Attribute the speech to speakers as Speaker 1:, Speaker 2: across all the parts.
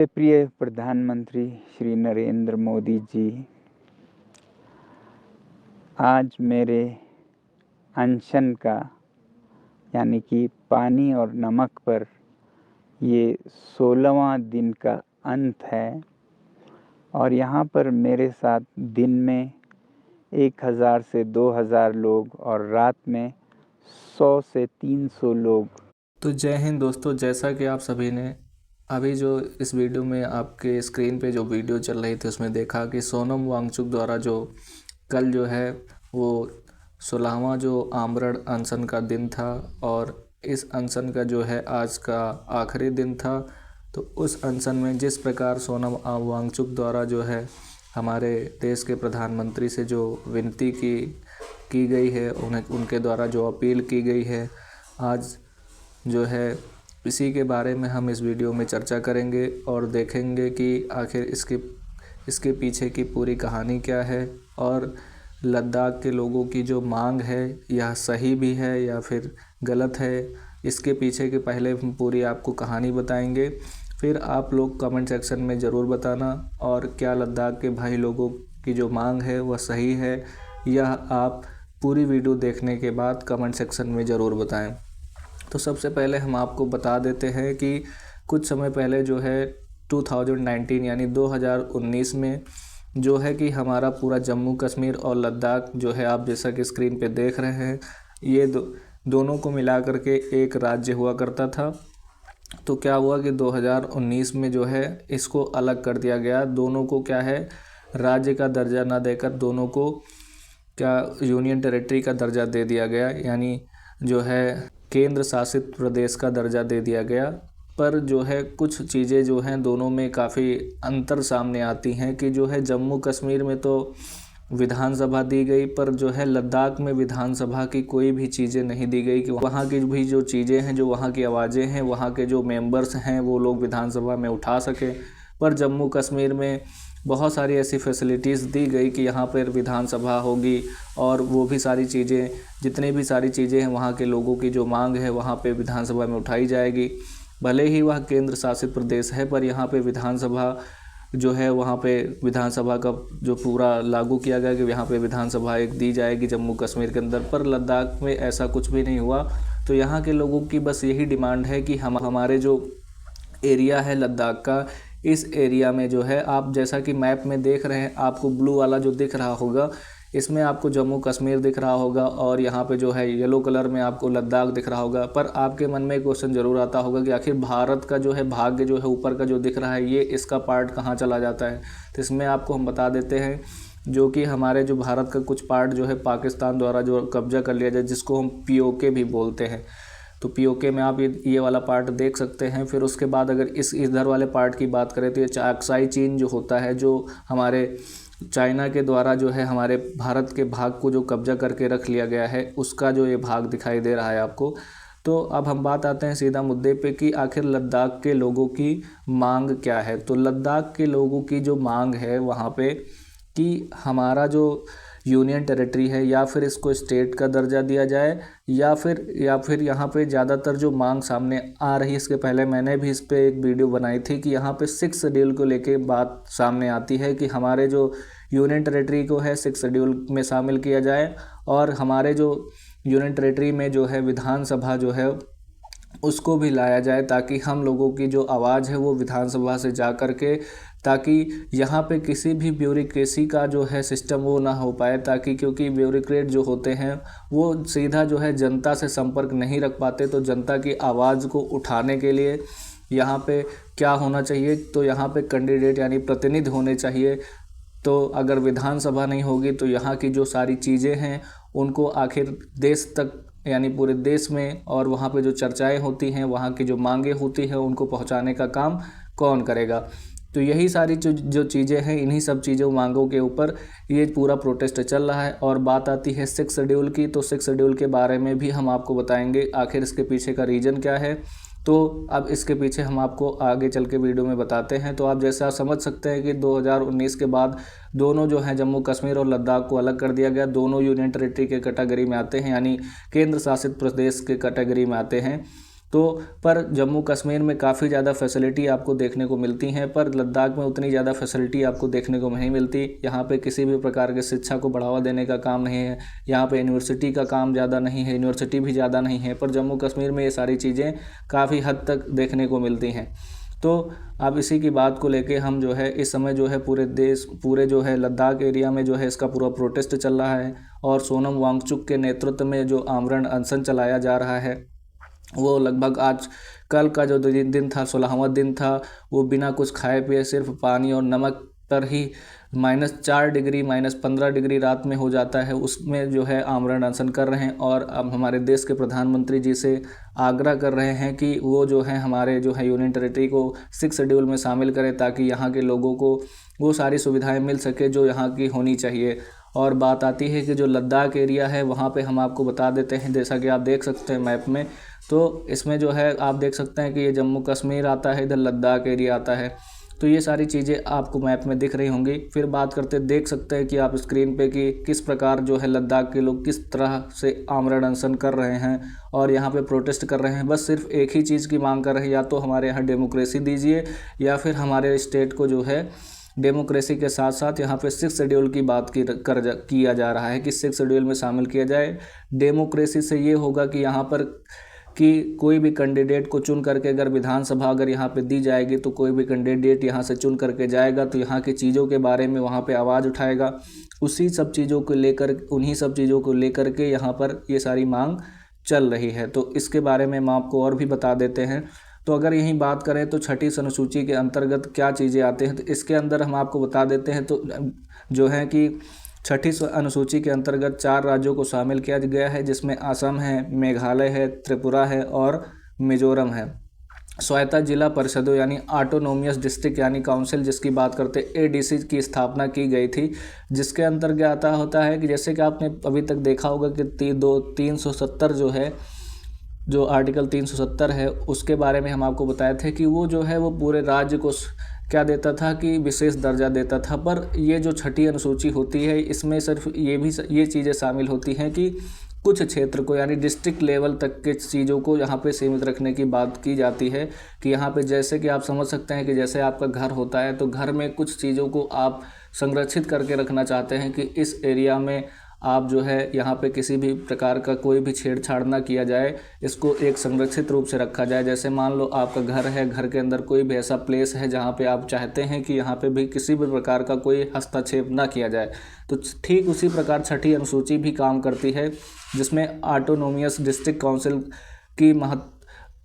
Speaker 1: प्रिय प्रधानमंत्री श्री नरेंद्र मोदी जी, आज मेरे अनशन का यानी कि पानी और नमक पर ये 16वां दिन का अंत है और यहाँ पर मेरे साथ दिन में 1000 से 2000 लोग और रात में 100 से 300 लोग।
Speaker 2: तो जय हिंद दोस्तों, जैसा कि आप सभी ने अभी जो इस वीडियो में आपके स्क्रीन पे जो वीडियो चल रही थी उसमें देखा कि सोनम वांगचुक द्वारा जो कल जो है वो 16वां जो आमरण अनशन का दिन था और इस अनशन का जो है आज का आखिरी दिन था। तो उस अनशन में जिस प्रकार सोनम वांगचुक द्वारा जो है हमारे देश के प्रधानमंत्री से जो विनती की गई है, उनके द्वारा जो अपील की गई है, आज जो है इसी के बारे में हम इस वीडियो में चर्चा करेंगे और देखेंगे कि आखिर इसके पीछे की पूरी कहानी क्या है और लद्दाख के लोगों की जो मांग है यह सही भी है या फिर गलत है। इसके पीछे के पहले हम पूरी आपको कहानी बताएंगे, फिर आप लोग कमेंट सेक्शन में ज़रूर बताना और क्या लद्दाख के भाई लोगों की जो मांग है वह सही है, यह आप पूरी वीडियो देखने के बाद कमेंट सेक्शन में ज़रूर बताएं। तो सबसे पहले हम आपको बता देते हैं कि कुछ समय पहले जो है 2019 यानी 2019 में जो है कि हमारा पूरा जम्मू कश्मीर और लद्दाख जो है आप जैसा कि स्क्रीन पे देख रहे हैं, ये दोनों को मिला करके एक राज्य हुआ करता था। तो क्या हुआ कि 2019 में जो है इसको अलग कर दिया गया। दोनों को क्या है, राज्य का दर्जा ना देकर दोनों को क्या यूनियन टेरिटरी का दर्जा दे दिया गया, यानी जो है केंद्र शासित प्रदेश का दर्जा दे दिया गया। पर जो है कुछ चीज़ें जो हैं दोनों में काफ़ी अंतर सामने आती हैं कि जो है जम्मू कश्मीर में तो विधानसभा दी गई, पर जो है लद्दाख में विधानसभा की कोई भी चीज़ें नहीं दी गई कि वहाँ की भी जो चीज़ें हैं, जो वहाँ की आवाज़ें हैं, वहाँ के जो मेंबर्स हैं वो लोग विधानसभा में उठा सकें। पर जम्मू कश्मीर में बहुत सारी ऐसी फैसिलिटीज़ दी गई कि यहाँ पर विधानसभा होगी और वो भी सारी चीज़ें, जितनी भी सारी चीज़ें हैं वहाँ के लोगों की जो मांग है वहाँ पे विधानसभा में उठाई जाएगी। भले ही वह केंद्र शासित प्रदेश है पर यहाँ पे विधानसभा जो है वहाँ पे विधानसभा का जो पूरा लागू किया गया कि यहाँ पे विधानसभा एक दी जाएगी जम्मू कश्मीर के अंदर। पर लद्दाख में ऐसा कुछ भी नहीं हुआ। तो यहाँ के लोगों की बस यही डिमांड है कि हमारे जो एरिया है लद्दाख का, इस एरिया में जो है आप जैसा कि मैप में देख रहे हैं, आपको ब्लू वाला जो दिख रहा होगा इसमें आपको जम्मू कश्मीर दिख रहा होगा और यहाँ पे जो है येलो कलर में आपको लद्दाख दिख रहा होगा। पर आपके मन में एक क्वेश्चन ज़रूर आता होगा कि आखिर भारत का जो है भाग्य जो है ऊपर का जो दिख रहा है ये इसका पार्ट कहाँ चला जाता है। तो इसमें आपको हम बता देते हैं जो कि हमारे जो भारत का कुछ पार्ट जो है पाकिस्तान द्वारा जो कब्जा कर लिया जाए, जिसको हम POK भी बोलते हैं। तो POK में आप ये वाला पार्ट देख सकते हैं। फिर उसके बाद अगर इधर वाले पार्ट की बात करें तो ये अक्साई चीन जो होता है, जो हमारे चाइना के द्वारा जो है हमारे भारत के भाग को जो कब्जा करके रख लिया गया है, उसका जो ये भाग दिखाई दे रहा है आपको। तो अब हम बात आते हैं सीधा मुद्दे पे कि आखिर लद्दाख के लोगों की मांग क्या है। तो लद्दाख के लोगों की जो मांग है वहाँ पे कि हमारा जो यूनियन टेरिटरी है या फिर इसको स्टेट का दर्जा दिया जाए या फिर यहाँ पे ज़्यादातर जो मांग सामने आ रही है, इसके पहले मैंने भी इस पे एक वीडियो बनाई थी कि यहाँ पे 6 शेड्यूल को लेके बात सामने आती है कि हमारे जो यूनियन टेरिटरी को है 6 शेड्यूल में शामिल किया जाए और हमारे जो यूनियन टेरिटरी में जो है विधानसभा जो है उसको भी लाया जाए, ताकि हम लोगों की जो आवाज़ है वो विधानसभा से जा कर के, ताकि यहाँ पे किसी भी ब्यूरोक्रेसी का जो है सिस्टम वो ना हो पाए, ताकि क्योंकि ब्यूरोक्रेट जो होते हैं वो सीधा जो है जनता से संपर्क नहीं रख पाते। तो जनता की आवाज़ को उठाने के लिए यहाँ पे क्या होना चाहिए, तो यहाँ पे कैंडिडेट यानी प्रतिनिधि होने चाहिए। तो अगर विधानसभा नहीं होगी तो यहाँ की जो सारी चीज़ें हैं उनको आखिर देश तक यानी पूरे देश में और वहाँ पे जो चर्चाएं होती हैं, वहाँ की जो मांगे होती हैं उनको पहुँचाने का काम कौन करेगा। तो यही सारी जो चीज़ें हैं, इन्हीं सब चीज़ों मांगों के ऊपर ये पूरा प्रोटेस्ट चल रहा है। और बात आती है 6 शेड्यूल की, तो 6 शेड्यूल के बारे में भी हम आपको बताएंगे आखिर इसके पीछे का रीज़न क्या है। तो अब इसके पीछे हम आपको आगे चल के वीडियो में बताते हैं। तो आप जैसा समझ सकते हैं कि 2019 के बाद दोनों जो हैं जम्मू कश्मीर और लद्दाख को अलग कर दिया गया, दोनों यूनियन टेरिटरी के कैटेगरी में आते हैं यानी केंद्र शासित प्रदेश के कैटेगरी में आते हैं। तो पर जम्मू कश्मीर में काफ़ी ज़्यादा फैसिलिटी आपको देखने को मिलती हैं, पर लद्दाख में उतनी ज़्यादा फैसिलिटी आपको देखने को नहीं मिलती। यहाँ पे किसी भी प्रकार की शिक्षा को बढ़ावा देने का काम नहीं है, यहाँ पे यूनिवर्सिटी का काम ज़्यादा नहीं है, यूनिवर्सिटी भी ज़्यादा नहीं है, पर जम्मू कश्मीर में ये सारी चीज़ें काफ़ी हद तक देखने को मिलती हैं। तो अब इसी की बात को लेके हम जो है इस समय जो है पूरे जो है लद्दाख एरिया में जो है इसका पूरा प्रोटेस्ट चल रहा है, और सोनम वांगचुक के नेतृत्व में जो आमरण अनशन चलाया जा रहा है वो लगभग आज कल का जो दिन था 16वां दिन था, वो बिना कुछ खाए पिए सिर्फ पानी और नमक पर ही -4 डिग्री -15 डिग्री रात में हो जाता है, उसमें जो है आमरण अनशन कर रहे हैं। और अब हमारे देश के प्रधानमंत्री जी से आग्रह कर रहे हैं कि वो जो है हमारे जो है यूनियन टेरिटरी को 6 शेड्यूल में शामिल करें, ताकि यहाँ के लोगों को वो सारी सुविधाएं मिल सके जो यहाँ की होनी चाहिए। और बात आती है कि जो लद्दाख एरिया है वहाँ पे हम आपको बता देते हैं, जैसा कि आप देख सकते हैं मैप में, तो इसमें जो है आप देख सकते हैं कि ये जम्मू कश्मीर आता है, इधर लद्दाख एरिया आता है, तो ये सारी चीज़ें आपको मैप में दिख रही होंगी। फिर बात करते देख सकते हैं कि आप स्क्रीन पे कि किस प्रकार जो है लद्दाख के लोग किस तरह से आमरण अनशन कर रहे हैं और यहाँ पे प्रोटेस्ट कर रहे हैं। बस सिर्फ एक ही चीज़ की मांग कर रहे हैं, या तो हमारे यहाँ डेमोक्रेसी दीजिए, या फिर हमारे स्टेट को जो है डेमोक्रेसी के साथ साथ यहाँ पे 6 शेड्यूल की बात किया जा रहा है कि 6 शेड्यूल में शामिल किया जाए। डेमोक्रेसी से ये होगा कि यहाँ पर कि कोई भी कैंडिडेट को चुन करके अगर विधानसभा अगर यहाँ पे दी जाएगी, तो कोई भी कैंडिडेट यहाँ से चुन करके जाएगा तो यहाँ की चीज़ों के बारे में वहाँ पे आवाज़ उठाएगा, उन्हीं सब चीज़ों को लेकर के यहाँ पर ये सारी मांग चल रही है। तो इसके बारे में हम आपको और भी बता देते हैं। तो अगर यहीं बात करें तो छठी अनुसूची के अंतर्गत क्या चीज़ें आते हैं, तो इसके अंदर हम आपको बता देते हैं। तो जो है कि छठी अनुसूची के अंतर्गत 4 राज्यों को शामिल किया गया है, जिसमें असम है, मेघालय है, त्रिपुरा है और मिजोरम है। स्वायत्त जिला परिषदों यानी ऑटोनोमियस डिस्ट्रिक्ट यानी काउंसिल जिसकी बात करते एडीसी की स्थापना की गई थी, जिसके अंतर्गत आता होता है कि जैसे कि आपने अभी तक देखा होगा कि 370 जो है, जो आर्टिकल 370 है उसके बारे में हम आपको बताए थे कि वो जो है वो पूरे राज्य को क्या देता था कि विशेष दर्जा देता था। पर ये जो छठी अनुसूची होती है इसमें सिर्फ ये चीज़ें शामिल होती हैं कि कुछ क्षेत्र को यानी डिस्ट्रिक्ट लेवल तक के चीज़ों को यहाँ पे सीमित रखने की बात की जाती है। कि यहाँ पे जैसे कि आप समझ सकते हैं कि जैसे आपका घर होता है, तो घर में कुछ चीज़ों को आप संरक्षित करके रखना चाहते हैं कि इस एरिया में आप जो है यहाँ पे किसी भी प्रकार का कोई भी छेड़छाड़ ना किया जाए, इसको एक संरक्षित रूप से रखा जाए। जैसे मान लो आपका घर है, घर के अंदर कोई भी ऐसा प्लेस है जहाँ पे आप चाहते हैं कि यहाँ पे भी किसी भी प्रकार का कोई हस्तक्षेप ना किया जाए, तो ठीक उसी प्रकार छठी अनुसूची भी काम करती है, जिसमें ऑटोनोमियस डिस्ट्रिक्ट काउंसिल की महत्व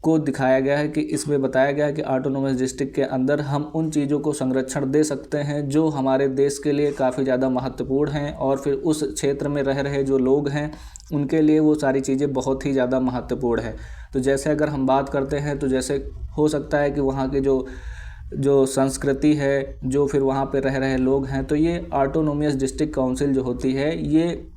Speaker 2: को दिखाया गया है कि इसमें बताया गया है कि ऑटोनोमस डिस्ट्रिक्ट के अंदर हम उन चीज़ों को संरक्षण दे सकते हैं जो हमारे देश के लिए काफ़ी ज़्यादा महत्वपूर्ण हैं, और फिर उस क्षेत्र में रह रहे जो लोग हैं उनके लिए वो सारी चीज़ें बहुत ही ज़्यादा महत्वपूर्ण है। तो जैसे अगर हम बात करते हैं तो जैसे हो सकता है कि वहाँ के जो संस्कृति है, जो फिर वहाँ पे रह रहे लोग हैं, तो ये ऑटोनोमियस डिस्ट्रिक्ट काउंसिल जो होती है ये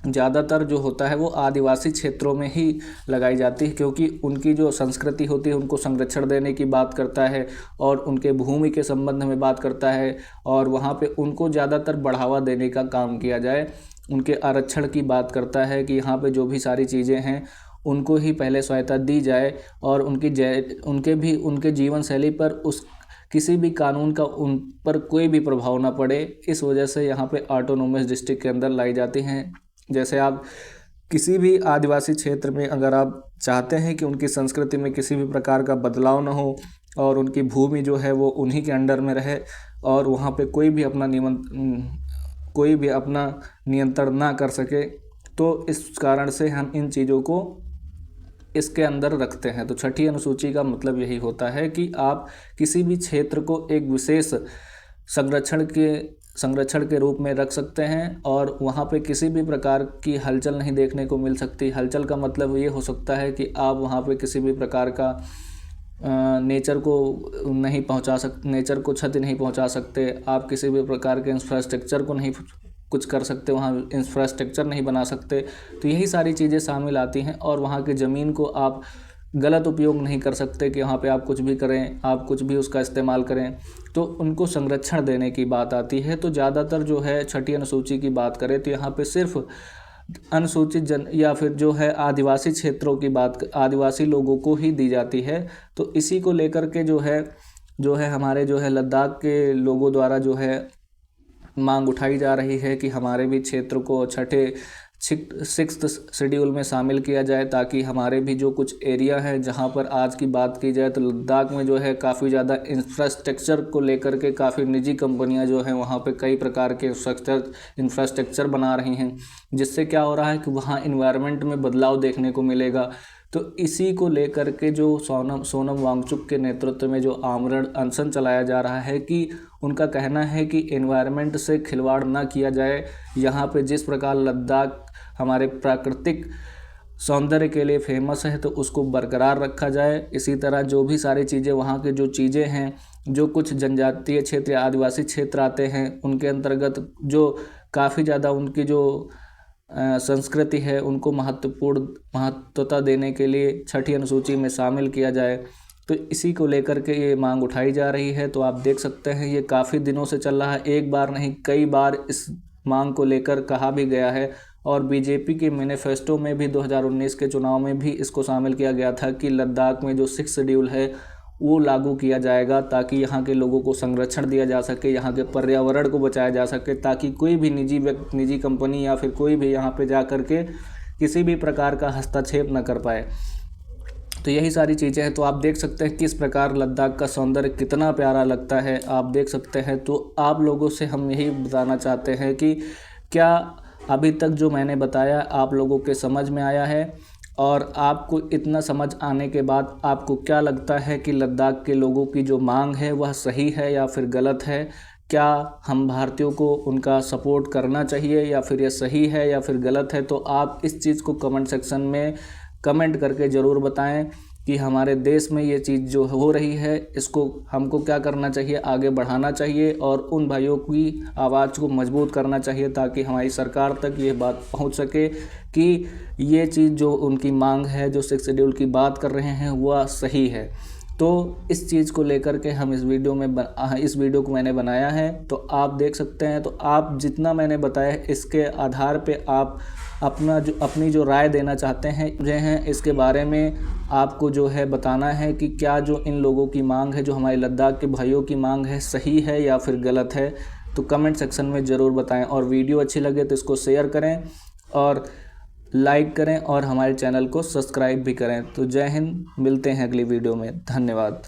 Speaker 2: ज़्यादातर जो होता है वो आदिवासी क्षेत्रों में ही लगाई जाती है, क्योंकि उनकी जो संस्कृति होती है उनको संरक्षण देने की बात करता है और उनके भूमि के संबंध में बात करता है, और वहाँ पे उनको ज़्यादातर बढ़ावा देने का काम किया जाए। उनके आरक्षण की बात करता है कि यहाँ पे जो भी सारी चीज़ें हैं उनको ही पहले स्वायत्तता दी जाए, और उनके जीवन शैली पर उस किसी भी कानून का उन पर कोई भी प्रभाव ना पड़े। इस वजह से यहाँ पे ऑटोनोमस डिस्ट्रिक्ट के अंदर लाई जाती हैं। जैसे आप किसी भी आदिवासी क्षेत्र में अगर आप चाहते हैं कि उनकी संस्कृति में किसी भी प्रकार का बदलाव ना हो और उनकी भूमि जो है वो उन्हीं के अंडर में रहे, और वहाँ पे कोई भी अपना नियंत्रण ना कर सके, तो इस कारण से हम इन चीज़ों को इसके अंदर रखते हैं। तो छठी अनुसूची का मतलब यही होता है कि आप किसी भी क्षेत्र को एक विशेष संरक्षण के रूप में रख सकते हैं, और वहाँ पे किसी भी प्रकार की हलचल नहीं देखने को मिल सकती। हलचल का मतलब ये हो सकता है कि आप वहाँ पे किसी भी प्रकार का नेचर को क्षति नहीं पहुँचा सकते, आप किसी भी प्रकार के इंफ्रास्ट्रक्चर को नहीं कुछ कर सकते, वहाँ इंफ्रास्ट्रक्चर नहीं बना सकते। तो यही सारी चीज़ें शामिल आती हैं, और वहाँ की ज़मीन को आप गलत उपयोग नहीं कर सकते कि वहाँ पे आप कुछ भी करें, आप कुछ भी उसका इस्तेमाल करें, तो उनको संरक्षण देने की बात आती है। तो ज़्यादातर जो है छठी अनुसूची की बात करें तो यहाँ पे सिर्फ अनुसूचित जन या फिर जो है आदिवासी क्षेत्रों की बात, आदिवासी लोगों को ही दी जाती है। तो इसी को लेकर के जो है हमारे जो है लद्दाख के लोगों द्वारा जो है मांग उठाई जा रही है कि हमारे भी क्षेत्र को छठे 6th शेड्यूल में शामिल किया जाए, ताकि हमारे भी जो कुछ एरिया है, जहां पर आज की बात की जाए तो लद्दाख में जो है काफ़ी ज़्यादा इंफ्रास्ट्रक्चर को लेकर के काफ़ी निजी कंपनियां जो हैं वहां पे कई प्रकार के इंफ्रास्ट्रक्चर बना रही हैं, जिससे क्या हो रहा है कि वहां इन्वायरमेंट में बदलाव देखने को मिलेगा। तो इसी को लेकर के जो सोनम वांगचुक के नेतृत्व में जो आमरण अनशन चलाया जा रहा है कि उनका कहना है कि एनवायरनमेंट से खिलवाड़ ना किया जाए। यहाँ पे जिस प्रकार लद्दाख हमारे प्राकृतिक सौंदर्य के लिए फेमस है तो उसको बरकरार रखा जाए। इसी तरह जो भी सारी चीज़ें वहाँ के जो चीज़ें हैं, जो कुछ जनजातीय क्षेत्र या आदिवासी क्षेत्र आते हैं उनके अंतर्गत जो काफ़ी ज़्यादा उनकी जो संस्कृति है उनको महत्वता देने के लिए छठी अनुसूची में शामिल किया जाए। तो इसी को लेकर के ये मांग उठाई जा रही है। तो आप देख सकते हैं ये काफ़ी दिनों से चल रहा है, एक बार नहीं कई बार इस मांग को लेकर कहा भी गया है और बीजेपी के मैनिफेस्टो में भी 2019 के चुनाव में भी इसको शामिल किया गया था कि लद्दाख में जो 6th शेड्यूल है वो लागू किया जाएगा, ताकि यहाँ के लोगों को संरक्षण दिया जा सके, यहाँ के पर्यावरण को बचाया जा सके, ताकि कोई भी निजी कंपनी या फिर कोई भी यहाँ पे जा कर के किसी भी प्रकार का हस्तक्षेप न कर पाए। तो यही सारी चीज़ें हैं। तो आप देख सकते हैं किस प्रकार लद्दाख का सौंदर्य कितना प्यारा लगता है, आप देख सकते हैं। तो आप लोगों से हम यही बताना चाहते हैं कि क्या अभी तक जो मैंने बताया आप लोगों के समझ में आया है, और आपको इतना समझ आने के बाद आपको क्या लगता है कि लद्दाख के लोगों की जो मांग है वह सही है या फिर गलत है? क्या हम भारतीयों को उनका सपोर्ट करना चाहिए या फिर यह सही है या फिर गलत है? तो आप इस चीज़ को कमेंट सेक्शन में कमेंट करके ज़रूर बताएं कि हमारे देश में ये चीज़ जो हो रही है इसको हमको क्या करना चाहिए, आगे बढ़ाना चाहिए और उन भाइयों की आवाज़ को मजबूत करना चाहिए, ताकि हमारी सरकार तक ये बात पहुंच सके कि ये चीज़ जो उनकी मांग है, जो 6th शेड्यूल की बात कर रहे हैं वह सही है। तो इस चीज़ को लेकर के हम इस वीडियो को मैंने बनाया है। तो आप देख सकते हैं। तो आप जितना मैंने बताया इसके आधार पे आप अपनी जो राय देना चाहते हैं इसके बारे में आपको जो है बताना है कि क्या जो इन लोगों की मांग है, जो हमारे लद्दाख के भाइयों की मांग है, सही है या फिर गलत है। तो कमेंट सेक्शन में ज़रूर बताएं और वीडियो अच्छी लगे तो इसको शेयर करें और लाइक करें और हमारे चैनल को सब्सक्राइब भी करें। तो जय हिंद, मिलते हैं अगली वीडियो में। धन्यवाद।